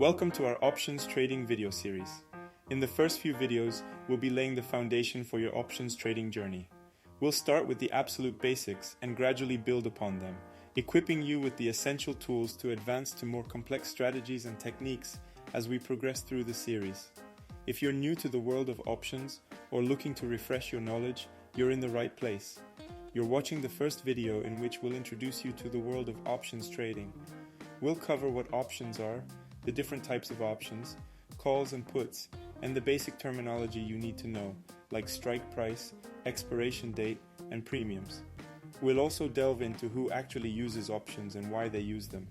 Welcome to our options trading video series. In the first few videos, we'll be laying the foundation for your options trading journey. We'll start with the absolute basics and gradually build upon them, equipping you with the essential tools to advance to more complex strategies and techniques as we progress through the series. If you're new to the world of options or looking to refresh your knowledge, you're in the right place. You're watching the first video in which we'll introduce you to the world of options trading. We'll cover what options are, the different types of options, calls and puts, and the basic terminology you need to know, like strike price, expiration date, and premiums. We'll also delve into who actually uses options and why they use them.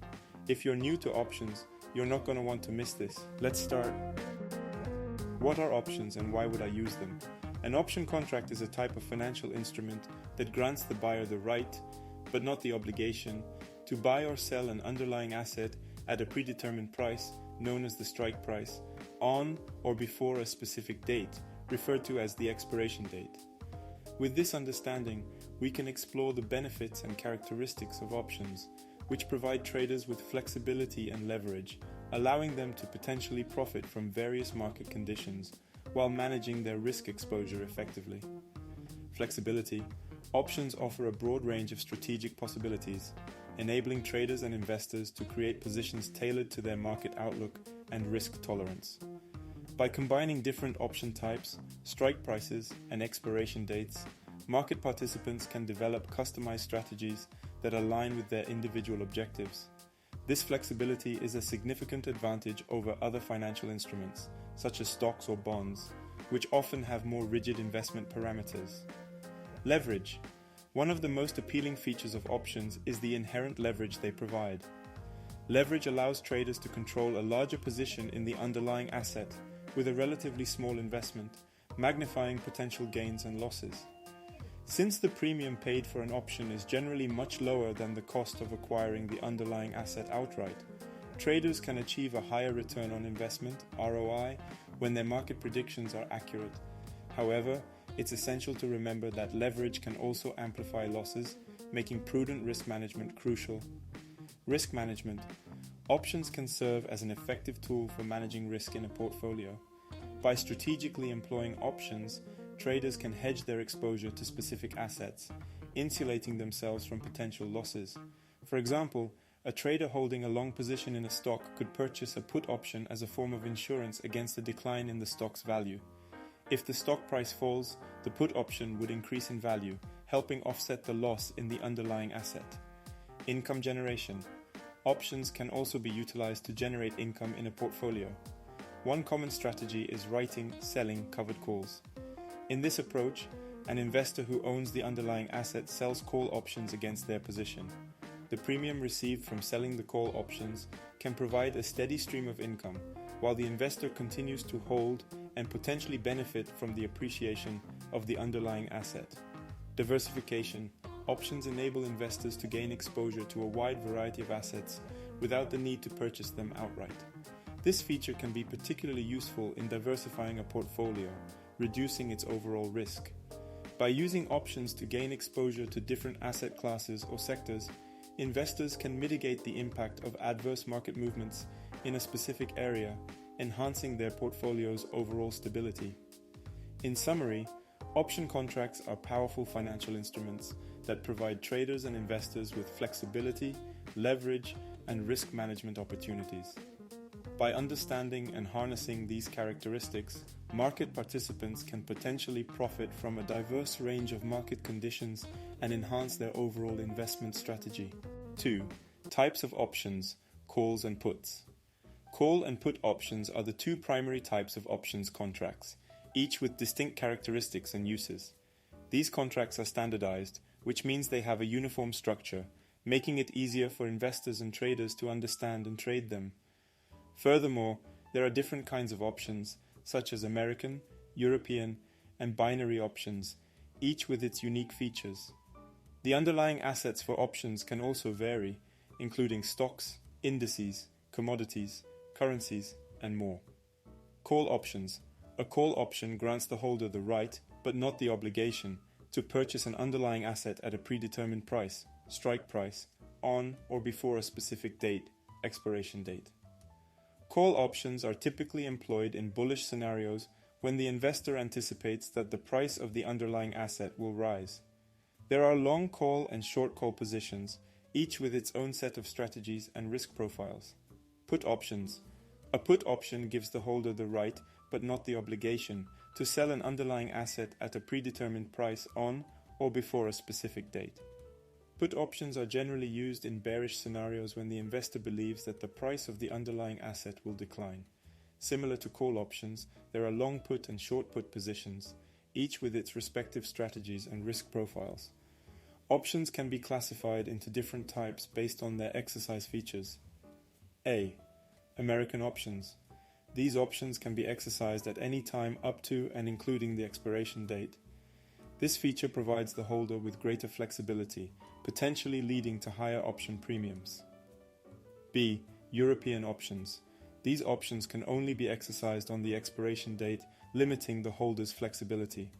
If you're new to options, you're not going to want to miss this. Let's start. What are options and why would I use them? An option contract is a type of financial instrument that grants the buyer the right, but not the obligation, to buy or sell an underlying asset at a predetermined price, known as the strike price, on or before a specific date, referred to as the expiration date. With this understanding, we can explore the benefits and characteristics of options, which provide traders with flexibility and leverage, allowing them to potentially profit from various market conditions while managing their risk exposure effectively. Flexibility. Options offer a broad range of strategic possibilities, enabling traders and investors to create positions tailored to their market outlook and risk tolerance. By combining different option types, strike prices, and expiration dates, market participants can develop customized strategies that align with their individual objectives. This flexibility is a significant advantage over other financial instruments, such as stocks or bonds, which often have more rigid investment parameters. Leverage. One of the most appealing features of options is the inherent leverage they provide. Leverage allows traders to control a larger position in the underlying asset with a relatively small investment, magnifying potential gains and losses. Since the premium paid for an option is generally much lower than the cost of acquiring the underlying asset outright, traders can achieve a higher return on investment, ROI, when their market predictions are accurate. However, it's essential to remember that leverage can also amplify losses, making prudent risk management crucial. Risk management. Options can serve as an effective tool for managing risk in a portfolio. By strategically employing options, traders can hedge their exposure to specific assets, insulating themselves from potential losses. For example, a trader holding a long position in a stock could purchase a put option as a form of insurance against a decline in the stock's value. If the stock price falls, the put option would increase in value, helping offset the loss in the underlying asset. Income generation. Options can also be utilized to generate income in a portfolio. One common strategy is writing, selling covered calls. In this approach, an investor who owns the underlying asset sells call options against their position. The premium received from selling the call options can provide a steady stream of income, while the investor continues to hold and potentially benefit from the appreciation of the underlying asset. Diversification. Options enable investors to gain exposure to a wide variety of assets without the need to purchase them outright. This feature can be particularly useful in diversifying a portfolio, reducing its overall risk. By using options to gain exposure to different asset classes or sectors, investors can mitigate the impact of adverse market movements in a specific area, enhancing their portfolio's overall stability. In summary, option contracts are powerful financial instruments that provide traders and investors with flexibility, leverage, and risk management opportunities. By understanding and harnessing these characteristics, market participants can potentially profit from a diverse range of market conditions and enhance their overall investment strategy. 2. Types of options, calls and puts. Call and put options are the two primary types of options contracts, each with distinct characteristics and uses. These contracts are standardized, which means they have a uniform structure, making it easier for investors and traders to understand and trade them. Furthermore, there are different kinds of options, such as American, European, and binary options, each with its unique features. The underlying assets for options can also vary, including stocks, indices, commodities, currencies, and more. Call options. A call option grants the holder the right, but not the obligation, to purchase an underlying asset at a predetermined price, strike price, on or before a specific date, expiration date. Call options are typically employed in bullish scenarios when the investor anticipates that the price of the underlying asset will rise. There are long call and short call positions, each with its own set of strategies and risk profiles. Put options. A put option gives the holder the right, but not the obligation, to sell an underlying asset at a predetermined price on or before a specific date. Put options are generally used in bearish scenarios when the investor believes that the price of the underlying asset will decline. Similar to call options, there are long put and short put positions, each with its respective strategies and risk profiles. Options can be classified into different types based on their exercise features. A. American options. These options can be exercised at any time up to and including the expiration date. This feature provides the holder with greater flexibility, potentially leading to higher option premiums. B. European options. These options can only be exercised on the expiration date, limiting the holder's flexibility.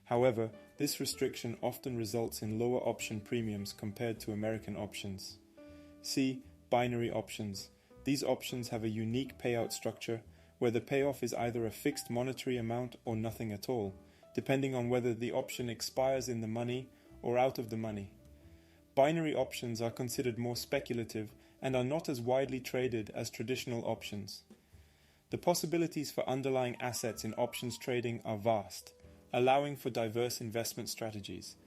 However, this restriction often results in lower option premiums compared to American options. C. Binary options. These options have a unique payout structure where the payoff is either a fixed monetary amount or nothing at all, depending on whether the option expires in the money or out of the money. Binary options are considered more speculative and are not as widely traded as traditional options. The possibilities for underlying assets in options trading are vast, allowing for diverse investment strategies.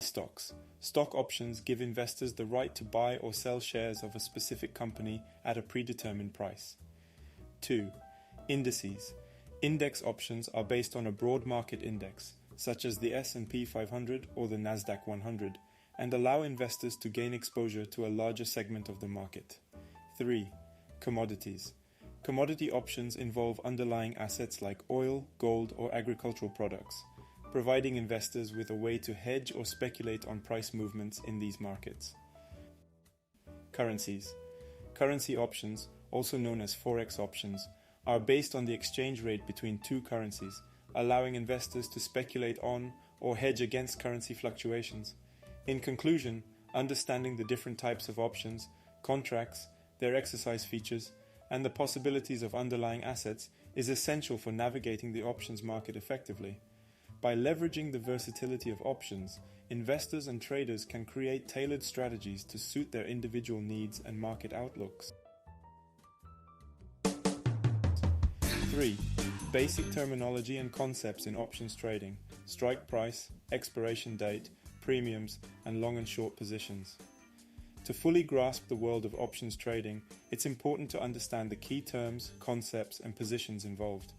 Stocks. Stock options give investors the right to buy or sell shares of a specific company at a predetermined price. 2. Indices. Index options are based on a broad market index, such as the S&P 500 or the Nasdaq 100, and allow investors to gain exposure to a larger segment of the market. 3. Commodities. Commodity options involve underlying assets like oil, gold, or agricultural products, providing investors with a way to hedge or speculate on price movements in these markets. Currencies. Currency options, also known as forex options, are based on the exchange rate between two currencies, allowing investors to speculate on or hedge against currency fluctuations. In conclusion, understanding the different types of options, contracts, their exercise features, and the possibilities of underlying assets is essential for navigating the options market effectively. By leveraging the versatility of options, investors and traders can create tailored strategies to suit their individual needs and market outlooks. 3. Basic terminology and concepts in options trading: strike price, expiration date, premiums, and long and short positions. To fully grasp the world of options trading, it's important to understand the key terms, concepts, and positions involved.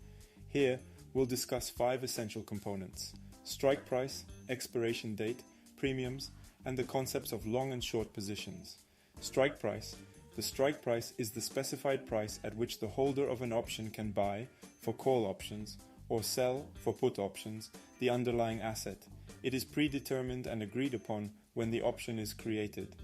Here, we'll discuss 5 essential components: strike price, expiration date, premiums, and the concepts of long and short positions. Strike price. The strike price is the specified price at which the holder of an option can buy, for call options, or sell, for put options, the underlying asset. It is predetermined and agreed upon when the option is created.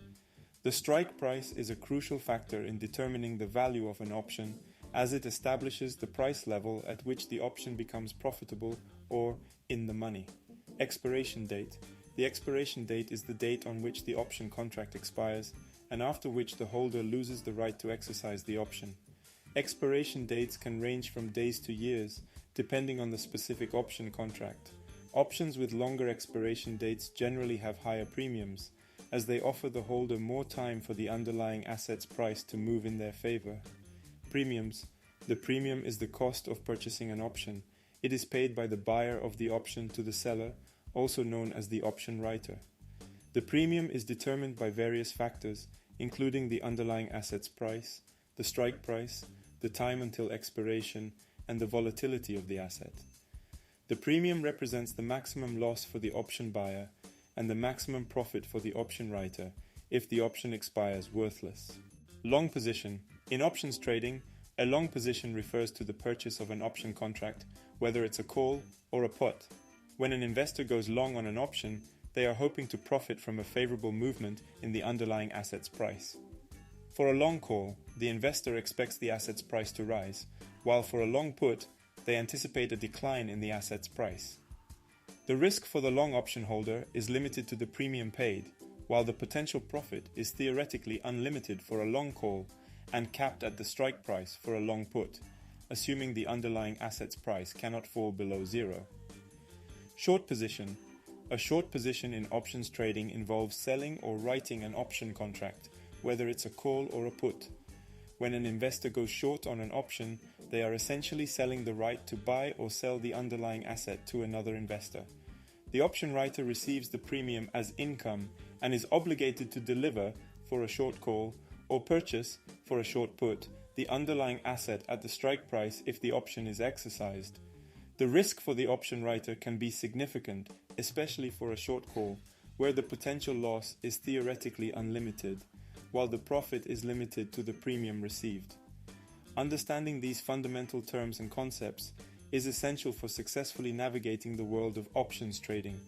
The strike price is a crucial factor in determining the value of an option, as it establishes the price level at which the option becomes profitable or in the money. Expiration date. The expiration date is the date on which the option contract expires, and after which the holder loses the right to exercise the option. Expiration dates can range from days to years, depending on the specific option contract. Options with longer expiration dates generally have higher premiums, as they offer the holder more time for the underlying asset's price to move in their favor. Premiums. The premium is the cost of purchasing an option. It is paid by the buyer of the option to the seller, also known as the option writer. The premium is determined by various factors, including the underlying asset's price, the strike price, the time until expiration, and the volatility of the asset. The premium represents the maximum loss for the option buyer and the maximum profit for the option writer if the option expires worthless. Long position. In options trading, a long position refers to the purchase of an option contract, whether it's a call or a put. When an investor goes long on an option, they are hoping to profit from a favorable movement in the underlying asset's price. For a long call, the investor expects the asset's price to rise, while for a long put, they anticipate a decline in the asset's price. The risk for the long option holder is limited to the premium paid, while the potential profit is theoretically unlimited for a long call, and capped at the strike price for a long put, assuming the underlying asset's price cannot fall below zero. Short position. A short position in options trading involves selling or writing an option contract, whether it's a call or a put. When an investor goes short on an option, they are essentially selling the right to buy or sell the underlying asset to another investor. The option writer receives the premium as income and is obligated to deliver, for a short call, or purchase, for a short put, the underlying asset at the strike price if the option is exercised. The risk for the option writer can be significant, especially for a short call, where the potential loss is theoretically unlimited, while the profit is limited to the premium received. Understanding these fundamental terms and concepts is essential for successfully navigating the world of options trading.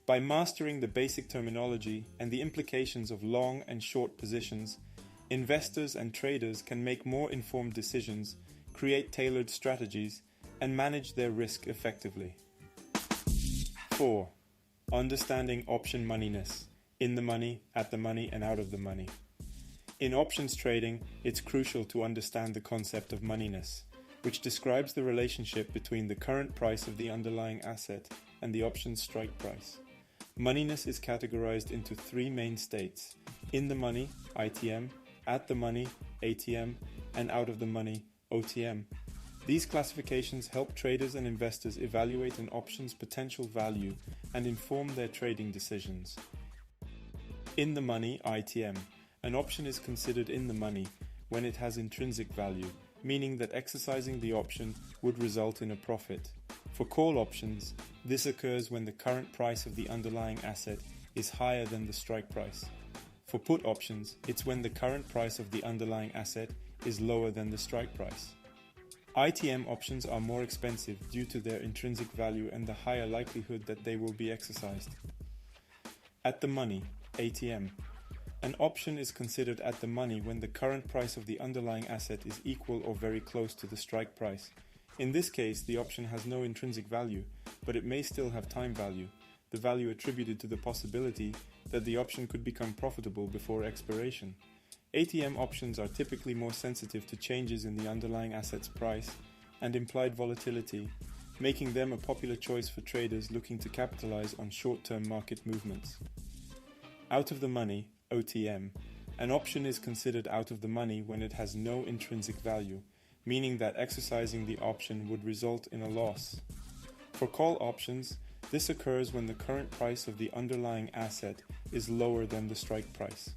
By mastering the basic terminology and the implications of long and short positions, investors and traders can make more informed decisions, create tailored strategies, and manage their risk effectively. 4. Understanding option moneyness, in the money, at the money, and out of the money. In options trading, it's crucial to understand the concept of moneyness, which describes the relationship between the current price of the underlying asset and the option's strike price. Moneyness is categorized into three main states: in the money, ITM, at the money, ATM, and out of the money, OTM. These classifications help traders and investors evaluate an option's potential value and inform their trading decisions. In the money, ITM. An option is considered in the money when it has intrinsic value, meaning that exercising the option would result in a profit. For call options, this occurs when the current price of the underlying asset is higher than the strike price. For put options, it's when the current price of the underlying asset is lower than the strike price. ITM options are more expensive due to their intrinsic value and the higher likelihood that they will be exercised. At the money, ATM. An option is considered at the money when the current price of the underlying asset is equal or very close to the strike price. In this case, the option has no intrinsic value, but it may still have time value, the value attributed to the possibility that the option could become profitable before expiration. ATM options are typically more sensitive to changes in the underlying asset's price and implied volatility, making them a popular choice for traders looking to capitalize on short-term market movements. Out of the money, OTM. An option is considered out of the money when it has no intrinsic value, meaning that exercising the option would result in a loss. For call options, this occurs when the current price of the underlying asset is lower than the strike price.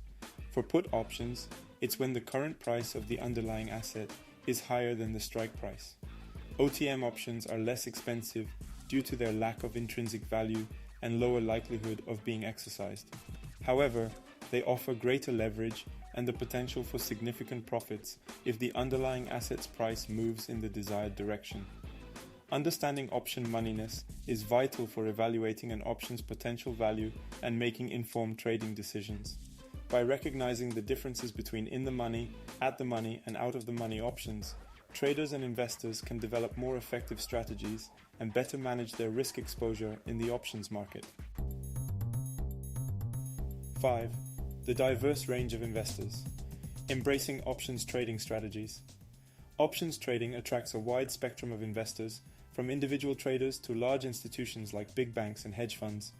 For put options, it's when the current price of the underlying asset is higher than the strike price. OTM options are less expensive due to their lack of intrinsic value and lower likelihood of being exercised. However, they offer greater leverage and the potential for significant profits if the underlying asset's price moves in the desired direction. Understanding option moneyness is vital for evaluating an option's potential value and making informed trading decisions. By recognizing the differences between in the money, at the money, and out of the money options, traders and investors can develop more effective strategies and better manage their risk exposure in the options market. 5. The diverse range of investors. Embracing options trading strategies. Options trading attracts a wide spectrum of investors, from individual traders to large institutions like big banks and hedge funds.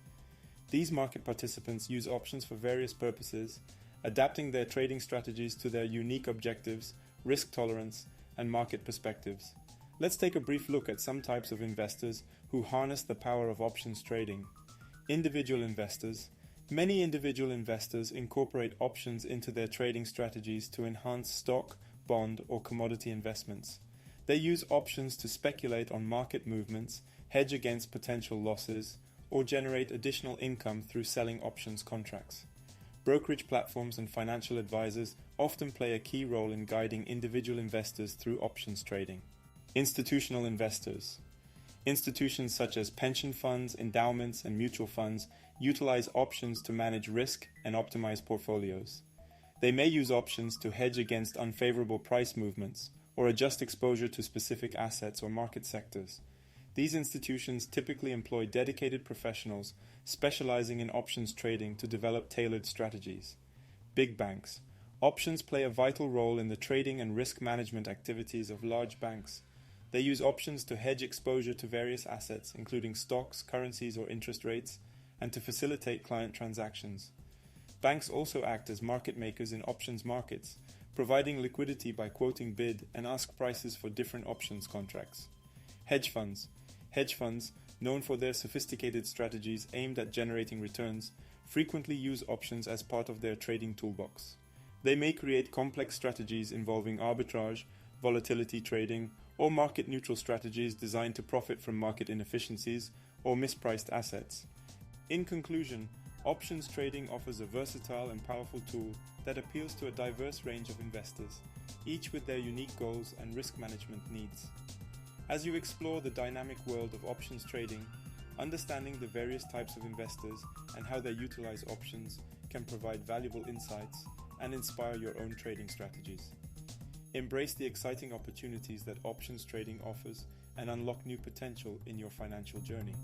These market participants use options for various purposes, adapting their trading strategies to their unique objectives, risk tolerance, and market perspectives. Let's take a brief look at some types of investors who harness the power of options trading. Individual investors. Many individual investors incorporate options into their trading strategies to enhance stock, bond, or commodity investments. They use options to speculate on market movements, hedge against potential losses, or generate additional income through selling options contracts. Brokerage platforms and financial advisors often play a key role in guiding individual investors through options trading. Institutional investors. Institutions such as pension funds, endowments, and mutual funds utilize options to manage risk and optimize portfolios. They may use options to hedge against unfavorable price movements or adjust exposure to specific assets or market sectors. These institutions typically employ dedicated professionals specializing in options trading to develop tailored strategies. Big banks. Options play a vital role in the trading and risk management activities of large banks. They use options to hedge exposure to various assets, including stocks, currencies, or interest rates, and to facilitate client transactions. Banks also act as market makers in options markets, providing liquidity by quoting bid and ask prices for different options contracts. Hedge funds. Hedge funds, known for their sophisticated strategies aimed at generating returns, frequently use options as part of their trading toolbox. They may create complex strategies involving arbitrage, volatility trading, or market-neutral strategies designed to profit from market inefficiencies or mispriced assets. In conclusion, options trading offers a versatile and powerful tool that appeals to a diverse range of investors, each with their unique goals and risk management needs. As you explore the dynamic world of options trading, understanding the various types of investors and how they utilize options can provide valuable insights and inspire your own trading strategies. Embrace the exciting opportunities that options trading offers and unlock new potential in your financial journey.